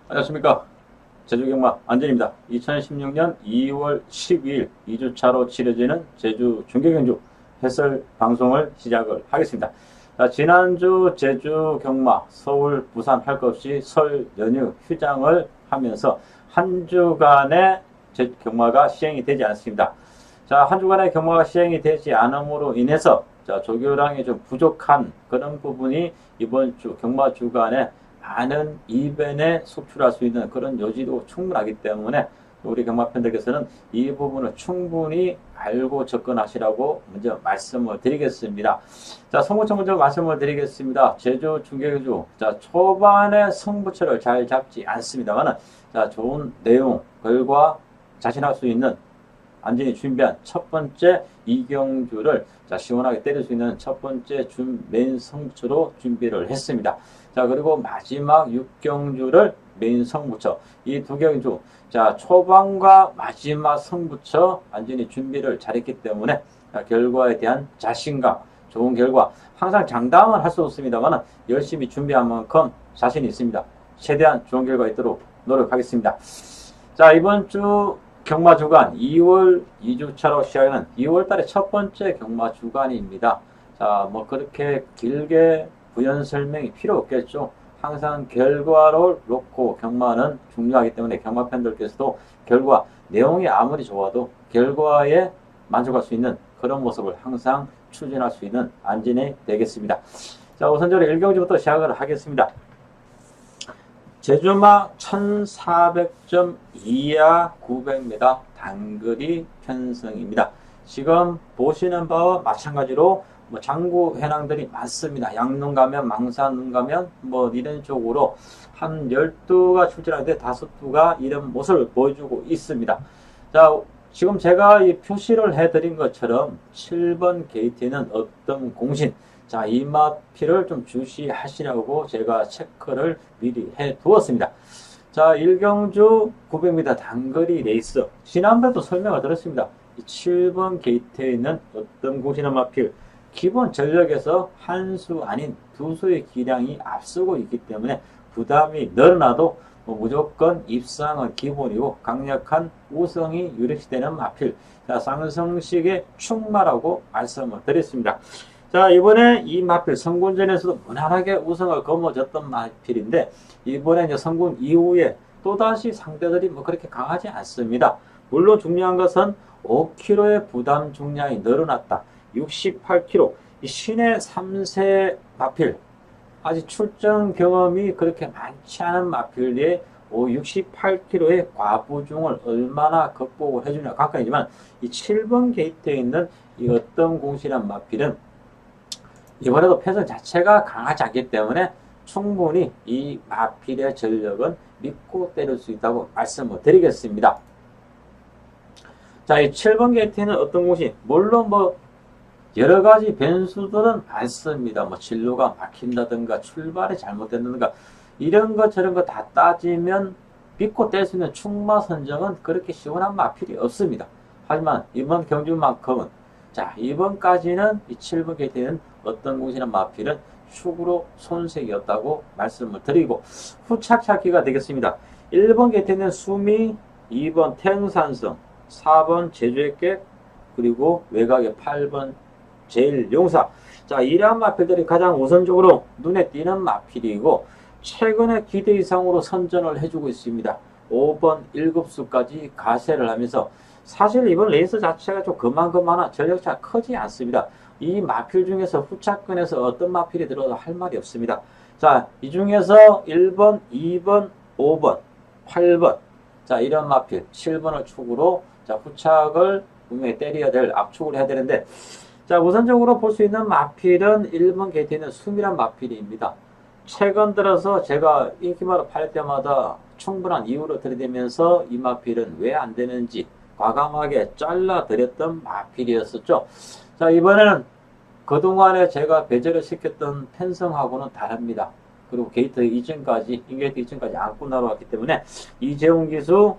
안녕하십니까. 제주경마 안전입니다. 2016년 2월 12일 2주차로 치러지는 제주 중계경주 해설 방송을 시작을 하겠습니다. 자, 지난주 제주 경마 서울 부산 할 것 없이 설 연휴 휴장을 하면서 한 주간의 제주 경마가 시행이 되지 않습니다. 자, 한 주간의 경마가 시행이 되지 않음으로 인해서 자, 조교량이 좀 부족한 그런 부분이 이번 주 경마 주간에 많은 이변에 속출할 수 있는 그런 여지도 충분하기 때문에 우리 경마팬들께서는 이 부분을 충분히 알고 접근하시라고 먼저 말씀을 드리겠습니다. 자, 성부처 먼저 말씀을 드리겠습니다. 제주 중계주, 자, 초반에 성부처를 잘 잡지 않습니다만, 자, 좋은 내용, 결과 자신할 수 있는 안전히 준비한 첫 번째 이경주를 자, 시원하게 때릴 수 있는 첫 번째 메인 성부처로 준비를 했습니다. 자, 그리고 마지막 6경주를 메인 성부처, 이 두 경주, 자, 초반과 마지막 성부처 안전히 준비를 잘했기 때문에 자, 결과에 대한 자신감, 좋은 결과, 항상 장담은 할 수 없습니다만 열심히 준비한 만큼 자신이 있습니다. 최대한 좋은 결과 있도록 노력하겠습니다. 자, 이번 주 경마 주간 2월 2주차로 시작하는 2월달의 첫 번째 경마 주간입니다. 자, 뭐 그렇게 길게 부연 설명이 필요 없겠죠. 항상 결과를 놓고 경마는 중요하기 때문에 경마팬들께서도 결과, 내용이 아무리 좋아도 결과에 만족할 수 있는 그런 모습을 항상 추진할 수 있는 안전이 되겠습니다. 자, 우선적으로 1경주부터 시작을 하겠습니다. 제주마 1400점 이하 900m 단거리 편성입니다. 지금 보시는 바와 마찬가지로 뭐 장구 현황들이 많습니다. 양릉 가면, 망산릉 가면 뭐 이런 쪽으로 한 12가 출전하는데 5두가 이런 모습을 보여주고 있습니다. 자, 지금 제가 이 표시를 해드린 것처럼 7번 게이트에는 어떤 공신, 자, 이 마필을 좀 주시하시라고 제가 체크를 미리 해 두었습니다. 자, 1경주 900m 단거리 레이스. 지난번에도 설명을 드렸습니다. 이 7번 게이트에 있는 어떤 공신한 마필, 기본 전력에서 한 수 아닌 두 수의 기량이 앞서고 있기 때문에 부담이 늘어나도 뭐 무조건 입상은 기본이고 강력한 우승이 유력시되는 마필. 자, 쌍성식의 충마라고 말씀을 드렸습니다. 자, 이번에 이 마필 성군전에서도 무난하게 우승을 거머쥐었던 마필인데 이번에 이제 성군 이후에 또다시 상대들이 뭐 그렇게 강하지 않습니다. 물론 중요한 것은 5kg의 부담 중량이 늘어났다. 68kg. 이 신의 3세 마필. 아직 출전 경험이 그렇게 많지 않은 마필에 68kg의 과부중을 얼마나 극복을 해주냐 각각이지만 이 7번 게이트에 있는 이 어떤 공신한 마필은 이번에도 편성 자체가 강하지 않기 때문에 충분히 이 마필의 전력은 믿고 때릴 수 있다고 말씀을 드리겠습니다. 자, 이 7번 게이트는 어떤 곳이, 물론 뭐 여러 가지 변수들은 많습니다. 뭐 진로가 막힌다든가 출발이 잘못됐다든가 이런 것 저런 거 다 따지면 믿고 뗄 수 있는 충마 선정은 그렇게 시원한 마필이 없습니다. 하지만 이번 경주만큼은 자, 이번까지는 이 7번 게이트는 어떤 곳이나 마필은 축으로 손색이었다고 말씀을 드리고 후착 찾기가 되겠습니다. 1번 게이트는 수미, 2번 태흥산성, 4번 제주의 객, 그리고 외곽의 8번 제일용사. 자, 이러한 마필들이 가장 우선적으로 눈에 띄는 마필이고 최근에 기대 이상으로 선전을 해주고 있습니다. 5번 7수까지 가세를 하면서 사실 이번 레이스 자체가 좀 그만하나 전력차가 크지 않습니다. 이 마필 중에서 후차권에서 어떤 마필이 들어도 할 말이 없습니다. 자, 이 중에서 1번, 2번, 5번, 8번. 자, 이런 마필, 7번을 축으로 자, 후착을 분명히 때려야 될, 압축을 해야 되는데 자, 우선적으로 볼 수 있는 마필은 1번 게이트에 있는 수미란 마필입니다. 최근 들어서 제가 인기마로 팔 때마다 충분한 이유로 들이대면서 이 마필은 왜 안 되는지 과감하게 잘라드렸던 마필이었었죠. 자, 이번에는 그동안에 제가 배제를 시켰던 편성하고는 다릅니다. 그리고 게이트 이전까지, 인게이트 이전까지 안고 나왔기 때문에 이재용 기수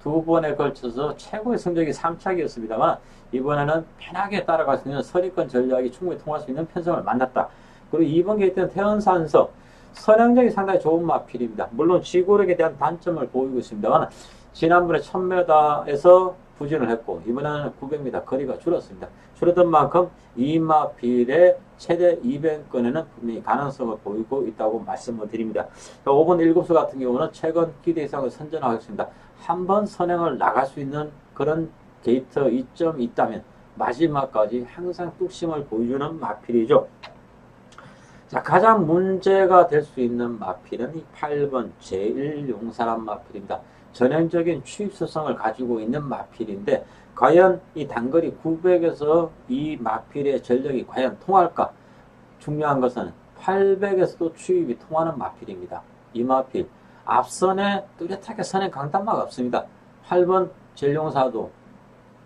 두 번에 걸쳐서 최고의 성적이 3착이었습니다만 이번에는 편하게 따라갈 수 있는 선입견 전략이 충분히 통할 수 있는 편성을 만났다. 그리고 이번 게이트는 태연산서 선행력이 상당히 좋은 마필입니다. 물론 지구력에 대한 단점을 보이고 있습니다만 지난번에 1000m에서 부진을 했고 이번에는 900m 거리가 줄었습니다. 줄었던 만큼 이 마필의 최대 200건에는 분명히 가능성을 보이고 있다고 말씀을 드립니다. 5번 7수 같은 경우는 최근 기대 이상을 선전하겠습니다. 한번 선행을 나갈 수 있는 그런 게이트 이점이 있다면 마지막까지 항상 뚝심을 보여주는 마필이죠. 자, 가장 문제가 될 수 있는 마필은 이 8번 제1용사란 마필입니다. 전형적인 추입수성을 가지고 있는 마필인데 과연 이 단거리 900에서 이 마필의 전력이 과연 통할까? 중요한 것은 800에서도 추입이 통하는 마필입니다. 이 마필 앞선에 뚜렷하게 선행 강단마가 없습니다. 8번 제1용사도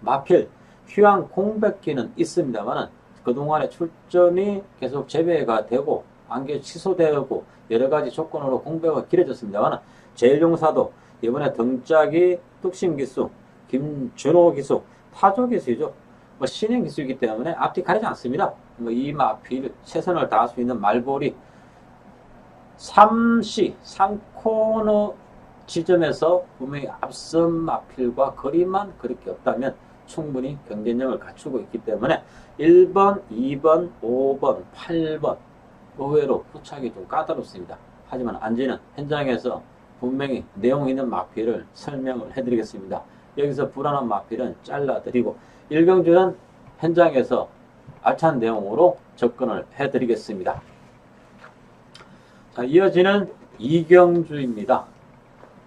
마필 휴양 공백기는 있습니다만 그동안의 출전이 계속 재배가 되고 안개 취소되고 여러가지 조건으로 공백이 길어졌습니다만 제1용사도 이번에 등짝이 뚝심 기수, 김준호 기수, 타조 기수이죠. 신인 기수이기 때문에 앞뒤 가리지 않습니다. 이 마필 최선을 다할 수 있는 말벌이 3코너 지점에서 분명히 앞선 마필과 거리만 그렇게 없다면 충분히 경쟁력을 갖추고 있기 때문에 1번, 2번, 5번, 8번 의외로 부착이 좀 까다롭습니다. 하지만 안지는 현장에서 분명히 내용 있는 마필을 설명을 해드리겠습니다. 여기서 불안한 마필은 잘라드리고 일경주는 현장에서 알찬 내용으로 접근을 해드리겠습니다. 자, 이어지는 이경주입니다.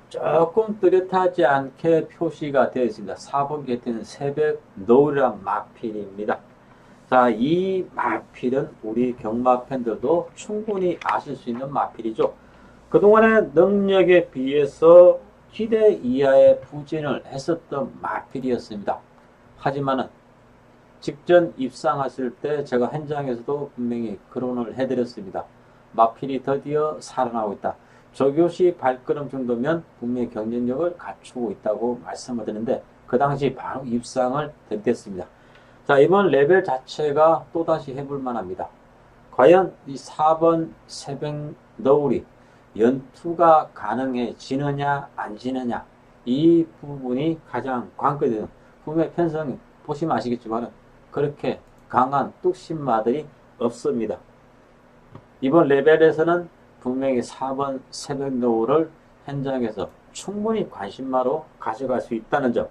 조금 뚜렷하지 않게 표시가 되어 있습니다. 4번 게이트는 새벽 노을이란 마필입니다. 자, 이 마필은 우리 경마 팬들도 충분히 아실 수 있는 마필이죠. 그동안의 능력에 비해서 기대 이하의 부진을 했었던 마필이었습니다. 하지만은 직전 입상했을 때 제가 현장에서도 분명히 거론을 해드렸습니다. 마필이 드디어 살아나고 있다. 조교시 발걸음 정도면 분명히 경쟁력을 갖추고 있다고 말씀을 드렸는데 그 당시 바로 입상을 됐습니다. 자, 이번 레벨 자체가 또다시 해볼 만합니다. 과연 이 4번 새벽 너울이 연투가 가능해지느냐 안 지느냐 이 부분이 가장 관건이에요. 분명히 편성이 보시면 아시겠지만 그렇게 강한 뚝심마들이 없습니다. 이번 레벨에서는 분명히 4번 새벽 노을을 현장에서 충분히 관심마로 가져갈 수 있다는 점.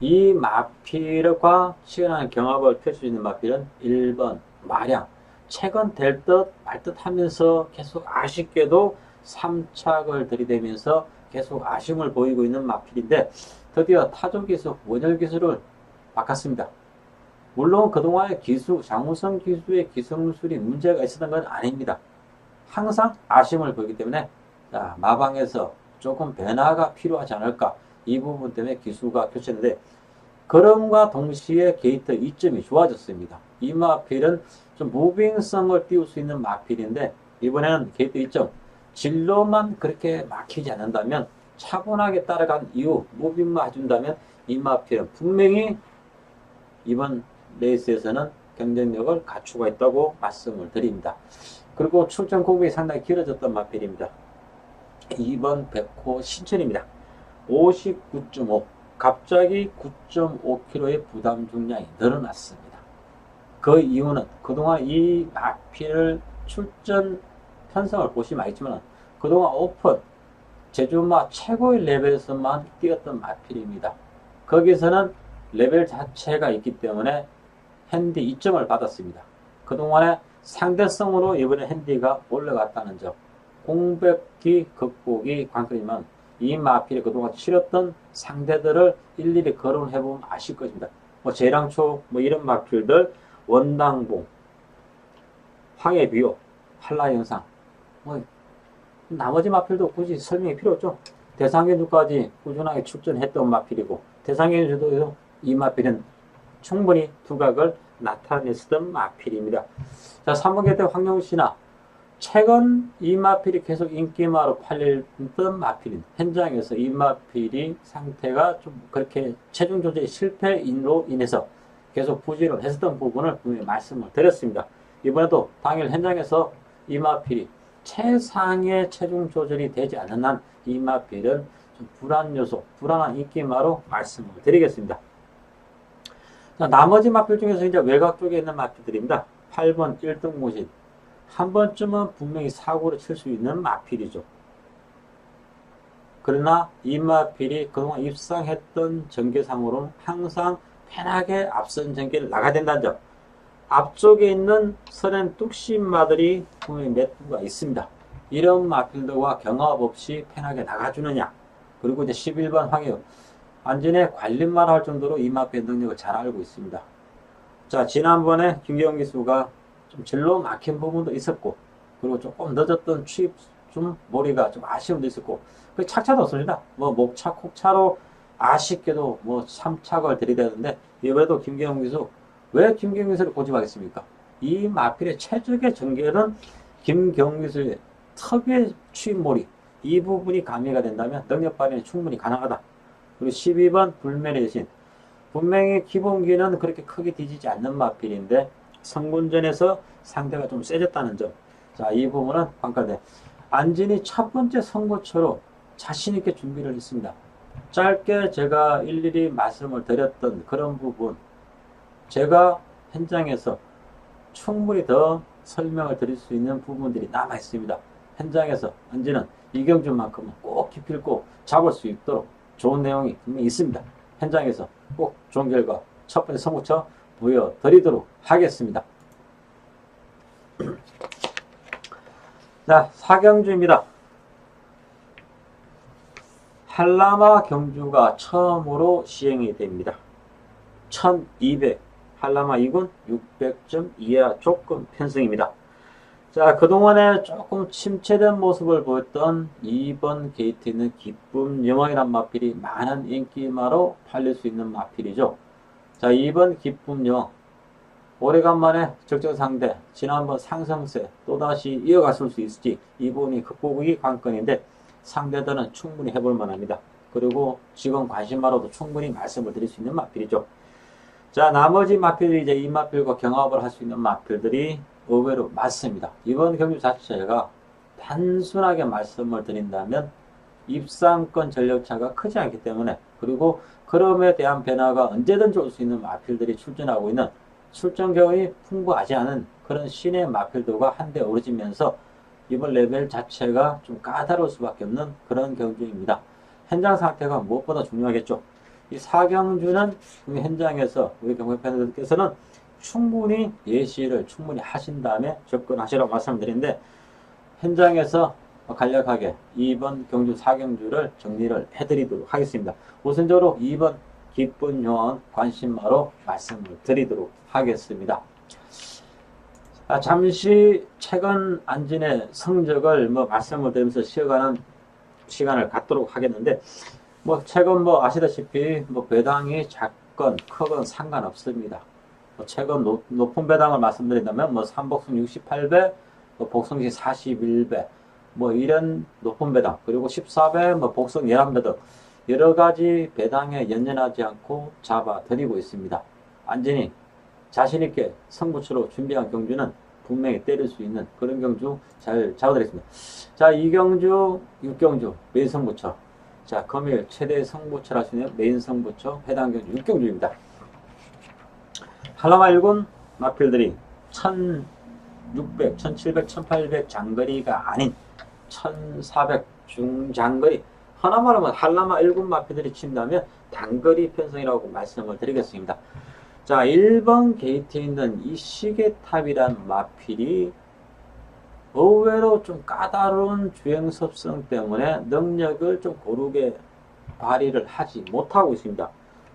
이 마필과 시원한 경합을 펼칠 수 있는 마필은 1번 마량. 최근 될 듯 말 듯 하면서 계속 아쉽게도 3착을 들이대면서 계속 아쉬움을 보이고 있는 마필인데 드디어 타조 기수, 원열 기수를 바꿨습니다. 물론 그동안의 기수, 장우성 기수의 기술술이 문제가 있었던 건 아닙니다. 항상 아쉬움을 보이기 때문에 자, 마방에서 조금 변화가 필요하지 않을까 이 부분 때문에 기수가 교체했는데 그럼과 동시에 게이트 이점이 좋아졌습니다. 이 마필은 좀 무빙성을 띄울 수 있는 마필인데 이번에는 게이트 이점 진로만 그렇게 막히지 않는다면 차분하게 따라간 이후 무빙만 해준다면 이 마필은 분명히 이번 레이스에서는 경쟁력을 갖추고 있다고 말씀을 드립니다. 그리고 출전 공백이 상당히 길어졌던 마필입니다. 2번 백호 신천입니다. 59.5 갑자기 9.5kg의 부담 중량이 늘어났습니다. 그 이유는 그동안 이 마필 출전 편성을 보시면 알겠지만 그동안 오픈 제주마 최고의 레벨에서만 뛰었던 마필입니다. 거기서는 레벨 자체가 있기 때문에 핸디 2점을 받았습니다. 그동안에 상대성으로 이번에 핸디가 올라갔다는 점 공백기 극복이 관건이지만 이 마필이 그동안 치렀던 상대들을 일일이 거론해보면 아실 것입니다. 제랑초 이런 마필들 원당봉 황해비호 한라영상 나머지 마필도 굳이 설명이 필요 없죠. 대상견주까지 꾸준하게 출전했던 마필이고 대상견주도 이 마필은 충분히 두각을 나타냈었던 마필입니다. 자, 3번 계태 황용신화. 최근 이 마필이 계속 인기마로 팔렸던 마필인 현장에서 이 마필이 상태가 좀 그렇게 체중 조절의 실패인으로 인해서 계속 부진을 했었던 부분을 분명히 말씀을 드렸습니다. 이번에도 당일 현장에서 이 마필이 최상의 체중 조절이 되지 않는 한 이 마필은 좀 불안 요소, 불안한 인기마로 말씀을 드리겠습니다. 자, 나머지 마필 중에서 이제 외곽 쪽에 있는 마필들입니다. 8번 1등 모신. 한 번쯤은 분명히 사고를 칠 수 있는 마필이죠. 그러나 이 마필이 그동안 입상했던 전개상으로는 항상 편하게 앞선 전개를 나가야 된다는 점. 앞쪽에 있는 선행 뚝심마들이 분명히 몇 부가 있습니다. 이런 마필들과 경합 없이 편하게 나가주느냐. 그리고 이제 11번 황유. 완전히 관리만 할 정도로 이 마필의 능력을 잘 알고 있습니다. 자, 지난번에 김기영 기수가 좀 진로 막힌 부분도 있었고, 그리고 조금 늦었던 취입 좀 머리가 좀 아쉬움도 있었고, 그 착차도 없습니다. 뭐 목차, 콕차로 아쉽게도 뭐 3착을 들이대는데, 이번에도 김기영 기수, 왜 김기영 기수를 고집하겠습니까? 이 마필의 최적의 전개는 김기영 기수의 턱의 취입머리, 이 부분이 가미가 된다면 능력 발휘는 충분히 가능하다. 그리고 12번 불멸의 여신. 분명히 기본기는 그렇게 크게 뒤지지 않는 마필인데 성군전에서 상대가 좀 세졌다는 점. 자, 이 부분은 평가돼. 안진이 첫 번째 선고처로 자신있게 준비를 했습니다. 짧게 제가 일일이 말씀을 드렸던 그런 부분, 제가 현장에서 충분히 더 설명을 드릴 수 있는 부분들이 남아 있습니다. 현장에서 안진은 이경준만큼은 꼭 기필코 잡을 수 있도록 좋은 내용이 분명히 있습니다. 현장에서 꼭 좋은 결과 첫 번째 선고처 보여드리도록 하겠습니다. 자, 사경주입니다. 한라마 경주가 처음으로 시행이 됩니다. 1200 한라마 2군 600점 이하 조건 편승입니다. 자, 그동안에 조금 침체된 모습을 보였던 2번 게이트에 있는 기쁨 여왕이란 마필이 많은 인기마로 팔릴 수 있는 마필이죠. 자, 2번 기쁨 여왕. 오래간만에 적정 상대, 지난번 상승세 또다시 이어갔을 수 있을지 이 부분이 극복이 관건인데 상대들은 충분히 해볼 만합니다. 그리고 지금 관심마로도 충분히 말씀을 드릴 수 있는 마필이죠. 자, 나머지 마필들이 이제 이 마필과 경합을 할 수 있는 마필들이 의외로 많습니다. 이번 경주 자체가 단순하게 말씀을 드린다면 입상권 전력차가 크지 않기 때문에, 그리고 그럼에 대한 변화가 언제든지 올 수 있는 마필들이 출전하고 있는 출전 경험이 풍부하지 않은 그런 신의 마필들과 한데 어우러지면서 이번 레벨 자체가 좀 까다로울 수밖에 없는 그런 경주입니다. 현장 상태가 무엇보다 중요하겠죠. 이 사경주는 현장에서 우리 경매팬들께서는 충분히 예시를 충분히 하신 다음에 접근하시라고 말씀드리는데, 현장에서 간략하게 2번 경주 4경주를 정리를 해드리도록 하겠습니다. 우선적으로 2번 기쁜 요원 관심마로 말씀을 드리도록 하겠습니다. 자, 잠시 최근 안진의 성적을 말씀을 드리면서 쉬어가는 시간을 갖도록 하겠는데, 최근 아시다시피 배당이 작건 크건 상관없습니다. 최근 높은 배당을 말씀드린다면 삼복승 68배, 복승시 41배, 이런 높은 배당, 그리고 14배, 복승 11배 등 여러 가지 배당에 연연하지 않고 잡아드리고 있습니다. 안진이 자신있게 승부처로 준비한 경주는 분명히 때릴 수 있는 그런 경주 잘 잡아드리겠습니다. 자, 2경주, 6경주, 메인 승부처. 자, 금일 최대 승부처를 할 수 있는 메인 승부처 해당 경주 6경주입니다. 한라마 1군 마필들이 1600, 1700, 1800 장거리가 아닌 1400 중장거리, 하나만 하면 한라마 1군 마필들이 친다면 단거리 편성이라고 말씀을 드리겠습니다. 자, 1번 게이트에 있는 이 시계탑이란 마필이 의외로 좀 까다로운 주행 습성 때문에 능력을 좀 고르게 발휘를 하지 못하고 있습니다.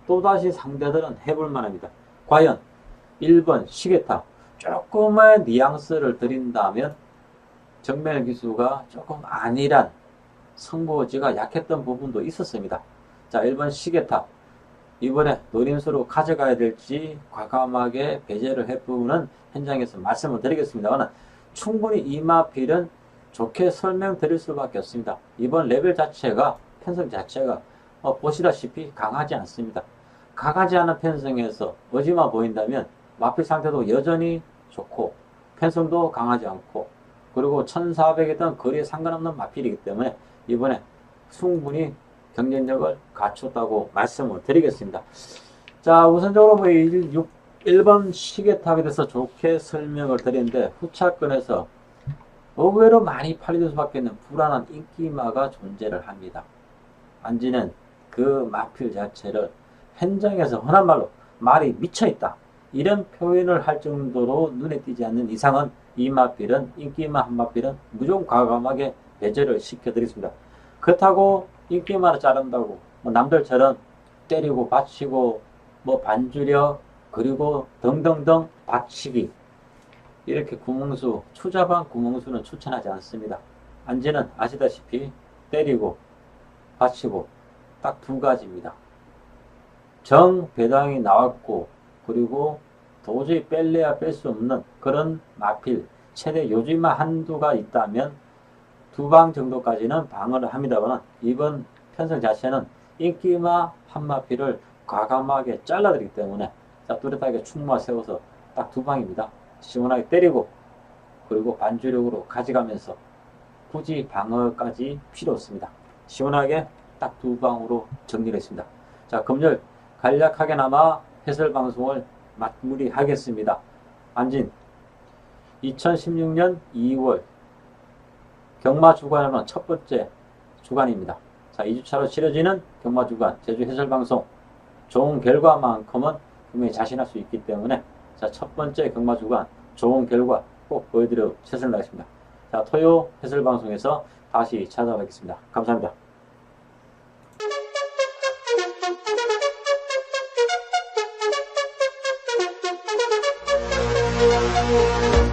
또다시 상대들은 해볼 만합니다. 과연 1번 시계탑 조금의 뉘앙스를 드린다면 정면 기수가 조금 안일한 승부지가 약했던 부분도 있었습니다. 자, 1번 시계탑 이번에 노림수로 가져가야 될지 과감하게 배제를 해부는 현장에서 말씀을 드리겠습니다만 충분히 이마필은 좋게 설명드릴 수밖에 없습니다. 이번 레벨 자체가 편성 자체가 보시다시피 강하지 않습니다. 강하지 않은 편성에서 어지마 보인다면 마필 상태도 여전히 좋고 편성도 강하지 않고 그리고 1400이든 거리에 상관없는 마필이기 때문에 이번에 충분히 경쟁력을 갖췄다고 말씀을 드리겠습니다. 자, 우선적으로 1번 시계탑에 대해서 좋게 설명을 드리는데 후차권에서 의외로 많이 팔릴 수밖에 없는 불안한 인기마가 존재를 합니다. 안지는 그 마필 자체를 현장에서 흔한 말로 말이 미쳐있다 이런 표현을 할 정도로 눈에 띄지 않는 이상은 이 마필은 인기마 한 마필은 무조건 과감하게 배제를 시켜드리겠습니다. 그렇다고 인기마를 자른다고 남들처럼 때리고 받치고 반주력 그리고 등등등 받치기 이렇게 구멍수 초자반 구멍수는 추천하지 않습니다. 안지는 아시다시피 때리고 받치고 딱 두 가지입니다. 정 배당이 나왔고 그리고 도저히 뺄래야 뺄 수 없는 그런 마필 최대 요지마 한두가 있다면 두 방 정도까지는 방어를 합니다만 이번 편성 자체는 인기마 한 마필을 과감하게 잘라드리기 때문에 자, 뚜렷하게 충마 세워서 딱 두 방입니다. 시원하게 때리고 그리고 반주력으로 가져가면서 굳이 방어까지 필요 없습니다. 시원하게 딱 두 방으로 정리를 했습니다. 자, 금요일 간략하게나마 해설 방송을 마무리하겠습니다. 안진 2016년 2월 경마 주간에는 첫 번째 주간입니다. 자, 2주차로 치러지는 경마 주간 제주 해설 방송 좋은 결과만큼은 분명히 자신할 수 있기 때문에 자, 첫 번째 경마 주간 좋은 결과 꼭 보여드려 최선을 다하겠습니다. 자, 토요 해설 방송에서 다시 찾아뵙겠습니다. 감사합니다. Thank you.